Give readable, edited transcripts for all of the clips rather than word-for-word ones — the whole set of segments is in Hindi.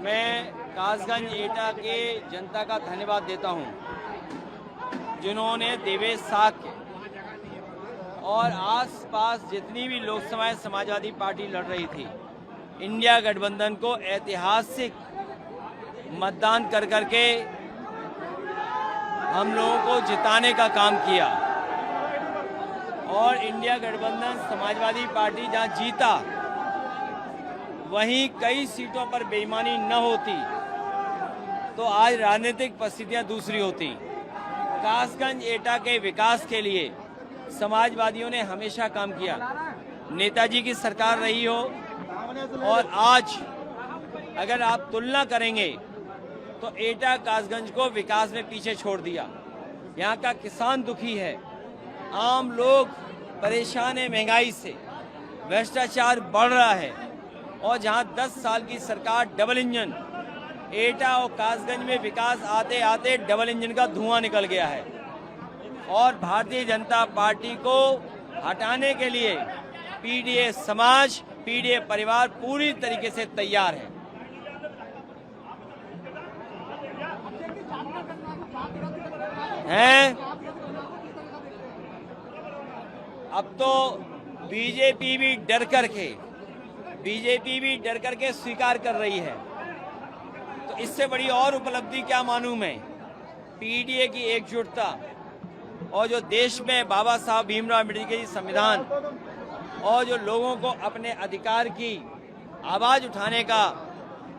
मैं कासगंज एटा के जनता का धन्यवाद देता हूं, जिन्होंने देवेश साक्य और आसपास जितनी भी लोकसभाएं समाजवादी पार्टी लड़ रही थी, इंडिया गठबंधन को ऐतिहासिक मतदान कर करके हम लोगों को जिताने का काम किया। और इंडिया गठबंधन समाजवादी पार्टी जहां जीता, वहीं कई सीटों पर बेईमानी न होती तो आज राजनीतिक परिस्थितियां दूसरी होती। कासगंज एटा के विकास के लिए समाजवादियों ने हमेशा काम किया। नेताजी की सरकार रही हो और आज अगर आप तुलना करेंगे तो एटा कासगंज को विकास में पीछे छोड़ दिया। यहाँ का किसान दुखी है, आम लोग परेशान है महंगाई से, भ्रष्टाचार बढ़ रहा है। और जहां 10 साल की सरकार डबल इंजन, एटा और कासगंज में विकास आते आते डबल इंजन का धुआं निकल गया है। और भारतीय जनता पार्टी को हटाने के लिए पीडीए समाज, पीडीए परिवार पूरी तरीके से तैयार है। अब तो बीजेपी भी डर करके स्वीकार कर रही है। तो इससे बड़ी और उपलब्धि क्या मालूम है? पीडीए की एकजुटता और जो देश में बाबा साहब भीमराव अम्बेडकर जी संविधान और जो लोगों को अपने अधिकार की आवाज उठाने का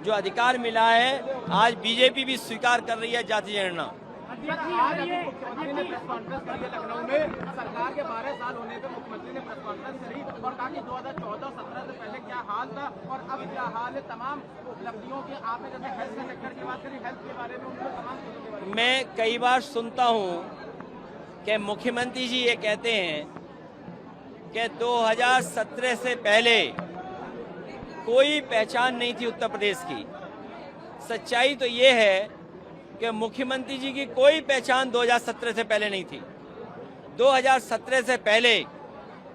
जो अधिकार मिला है, आज बीजेपी भी स्वीकार कर रही है जाति जनगणना। आज अभी मुख्यमंत्री ने प्रेस कॉन्फ्रेंस करी है लखनऊ में। सरकार के 12 साल होने पे मुख्यमंत्री ने प्रेस कॉन्फ्रेंस करी और कहा कि 2014-17 से पहले क्या हाल था और अब क्या हाल है। तमाम उपलब्धियों की आपने जैसे हेल्थ सेक्टर की बात करी, हेल्थ के बारे में उनको तमाम चीजों के बारे में मैं कई बार सुनता हूँ कि मुख्यमंत्री जी ये कहते हैं कि 2017 से पहले कोई पहचान नहीं थी उत्तर प्रदेश की। सच्चाई तो ये है कि मुख्यमंत्री जी की कोई पहचान 2017 से पहले नहीं थी। 2017 से पहले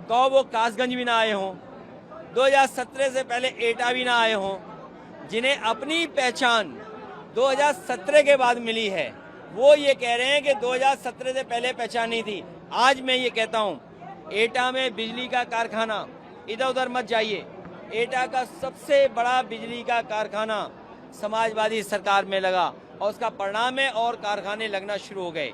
तो वो कासगंज भी ना आए हों, 2017 से पहले एटा भी ना आए हों। जिन्हें अपनी पहचान 2017 के बाद मिली है, वो ये कह रहे हैं कि 2017 से पहले पहचान नहीं थी। आज मैं ये कहता हूँ, एटा में बिजली का कारखाना, इधर उधर मत जाइए, एटा का सबसे बड़ा बिजली का कारखाना समाजवादी सरकार में लगा और उसका परिणाम है और कारखाने लगना शुरू हो गए।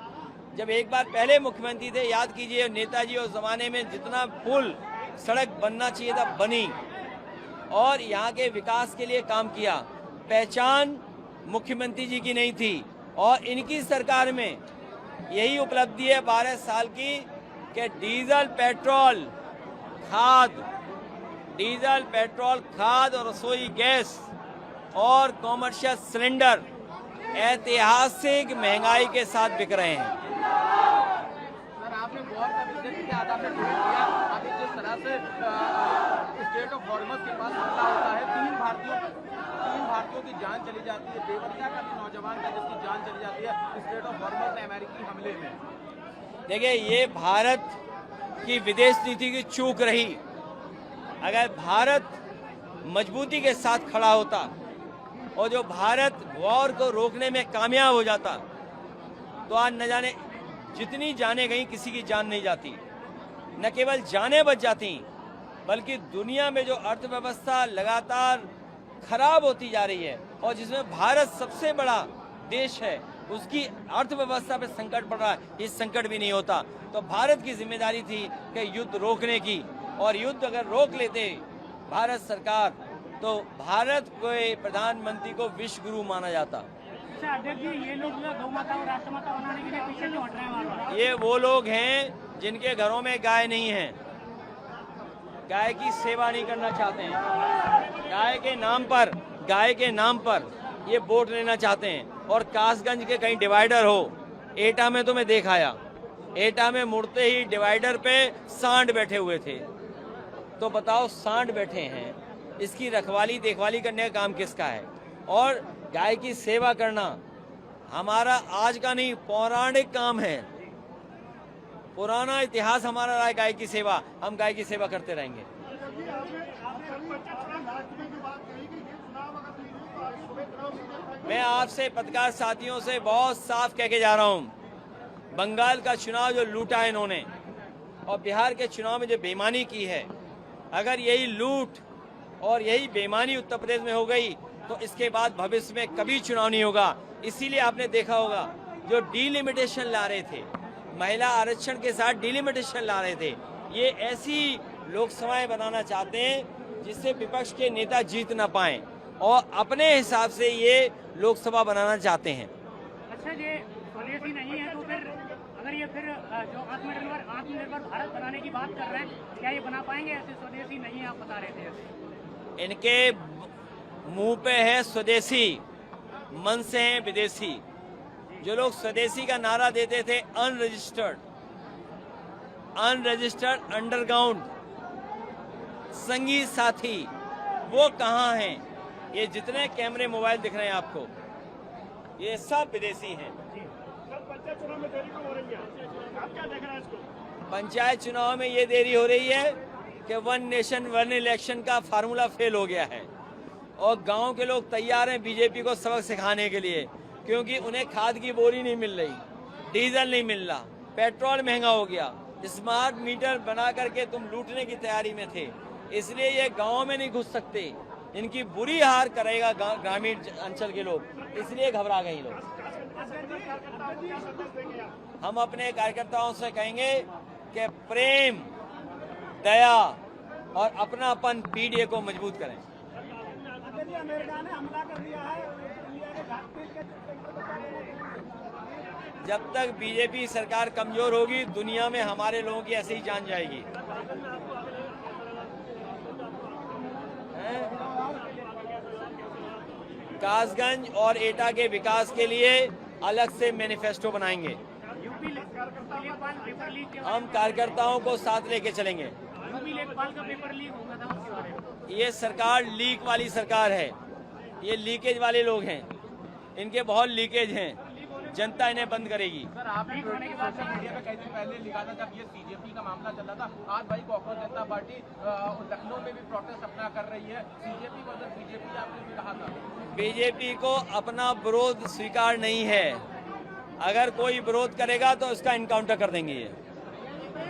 जब एक बार पहले मुख्यमंत्री थे, याद कीजिए, नेताजी उस जमाने में जितना पुल सड़क बनना चाहिए था बनी और यहाँ के विकास के लिए काम किया। पहचान मुख्यमंत्री जी की नहीं थी और इनकी सरकार में यही उपलब्धि है 12 साल की कि डीजल पेट्रोल खाद और रसोई गैस और कॉमर्शियल सिलेंडर ऐतिहासिक महंगाई के साथ बिक रहे हैं। सर, आपने वॉर का जिक्र किया, आपने ट्वीट किया, अभी जिस तरह से स्टेट ऑफ हॉर्मस के पास हमला होता है, तीन भारतीयों की जान चली जाती है। देवरिया का भी नौजवान था जिसकी जान चली जाती है स्टेट ऑफ हॉर्मस में अमेरिकी हमले में। देखिए, ये भारत की विदेश नीति की चूक रही। अगर भारत मजबूती के साथ खड़ा होता और जो भारत वॉर को रोकने में कामयाब हो जाता, तो आज न जाने जितनी जानें गई, किसी की जान नहीं जाती। न केवल जानें बच जाती, बल्कि दुनिया में जो अर्थव्यवस्था लगातार खराब होती जा रही है और जिसमें भारत सबसे बड़ा देश है, उसकी अर्थव्यवस्था पे संकट पड़ रहा है, इस संकट भी नहीं होता। तो भारत की जिम्मेदारी थी कि युद्ध रोकने की, और युद्ध अगर रोक लेते भारत सरकार, तो भारत के प्रधानमंत्री को विश्व गुरु माना जाता। अध्यक्ष जी, ये लोग गौ माता और राष्ट्रमाता बनाने के लिए पीछे क्यों हट रहे हैं? ये वो लोग हैं जिनके घरों में गाय नहीं है, गाय की सेवा नहीं करना चाहते हैं, गाय के नाम पर ये वोट लेना चाहते हैं। और कासगंज के कहीं डिवाइडर हो, एटा में तो मैं देख आया, एटा में मुड़ते ही डिवाइडर पे सांड बैठे हुए थे। तो बताओ, सांड बैठे हैं, इसकी रखवाली देखभाली करने का काम किसका है? और गाय की सेवा करना हमारा आज का नहीं, पौराणिक काम है। पुराना इतिहास हमारा रहा है गाय की सेवा, हम गाय की सेवा करते रहेंगे। मैं आपसे पत्रकार साथियों से बहुत साफ कह के जा रहा हूं, बंगाल का चुनाव जो लूटा है इन्होंने और बिहार के चुनाव में जो बेईमानी की है, अगर यही लूट और यही बेईमानी उत्तर प्रदेश में हो गई तो इसके बाद भविष्य में कभी चुनाव नहीं होगा। इसीलिए आपने देखा होगा जो डीलिमिटेशन ला रहे थे, महिला आरक्षण के साथ डीलिमिटेशन ला रहे थे, ये ऐसी लोकसभाएं बनाना चाहते हैं जिससे विपक्ष के नेता जीत ना पाएं और अपने हिसाब से ये लोकसभा बनाना चाहते हैं। अच्छा, ये स्वदेशी नहीं है तो फिर अगर ये फिर जो आत्मनिर्भर भारत बनाने की बात कर रहे हैं, क्या ये बना पाएंगे? ऐसे स्वदेशी नहीं है, आप बता रहे थे। इनके मुंह पे है स्वदेशी, मन से है विदेशी। जो लोग स्वदेशी का नारा देते थे, अनरजिस्टर्ड अंडरग्राउंड संगी साथी, वो कहाँ हैं? ये जितने कैमरे मोबाइल दिख रहे हैं आपको, ये सब विदेशी हैं। पंचायत चुनाव में देरी क्यों हो रही है? आप क्या देख रहे हैं इसको? पंचायत चुनाव में ये देरी हो रही है कि वन नेशन वन इलेक्शन का फार्मूला फेल हो गया है और गांव के लोग तैयार हैं बीजेपी को सबक सिखाने के लिए, क्योंकि उन्हें खाद की बोरी नहीं मिल रही, डीजल नहीं मिल रहा, पेट्रोल महंगा हो गया, स्मार्ट मीटर बना करके तुम लूटने की तैयारी में थे, इसलिए ये गाँव में नहीं घुस सकते। इनकी बुरी हार करेगा ग्रामीण अंचल के लोग, इसलिए घबरा गए लोग। हम अपने कार्यकर्ताओं से कहेंगे कि प्रेम, दया और अपनापन पीडीए को मजबूत करें। अमेरिका ने हमला कर दिया है, जब तक बीजेपी सरकार कमजोर होगी, दुनिया में हमारे लोगों की ऐसे ही जान जाएगी। कासगंज और एटा के विकास के लिए अलग से मैनिफेस्टो बनाएंगे। हम कार्यकर्ताओं को साथ लेके चलेंगे। लेखपाल का पेपर लीक हुआ था, उसके बारे में। ये सरकार लीक वाली सरकार है, ये लीकेज वाले लोग हैं, इनके बहुत लीकेज हैं, जनता इन्हें बंद करेगी। सर, आपने सोशल मीडिया पे कई दिन पहले लिखा था जब ये सीजेपी का मामला चल रहा था, आज भाई कांग्रेस जनता पार्टी लखनऊ में भी प्रोटेस्ट अपना कर रही है, सीजेपी को बीजेपी आपने भी कहा था। बीजेपी को अपना विरोध स्वीकार नहीं है, अगर कोई विरोध करेगा तो उसका इनकाउंटर कर देंगे। ये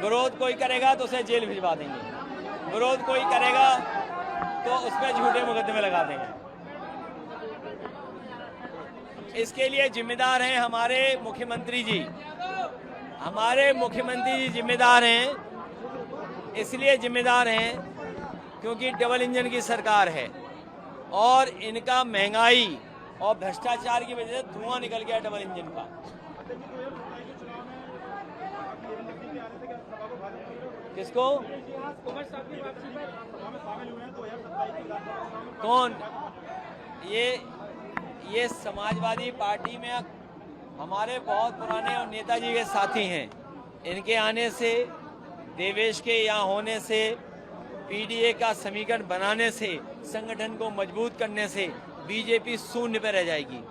विरोध कोई करेगा तो उसे जेल भिजवा देंगे, विरोध कोई करेगा तो उस पर झूठे मुकदमे लगा देंगे। इसके लिए जिम्मेदार हैं हमारे मुख्यमंत्री जी, हमारे मुख्यमंत्री जी जिम्मेदार हैं। इसलिए जिम्मेदार हैं क्योंकि डबल इंजन की सरकार है और इनका महंगाई और भ्रष्टाचार की वजह से धुआं निकल गया डबल इंजन का। किसको? कौन? ये समाजवादी पार्टी में हमारे बहुत पुराने और नेताजी के साथी हैं। इनके आने से, देवेश के यहाँ होने से, पीडीए का समीकरण बनाने से, संगठन को मजबूत करने से बीजेपी शून्य पर रह जाएगी।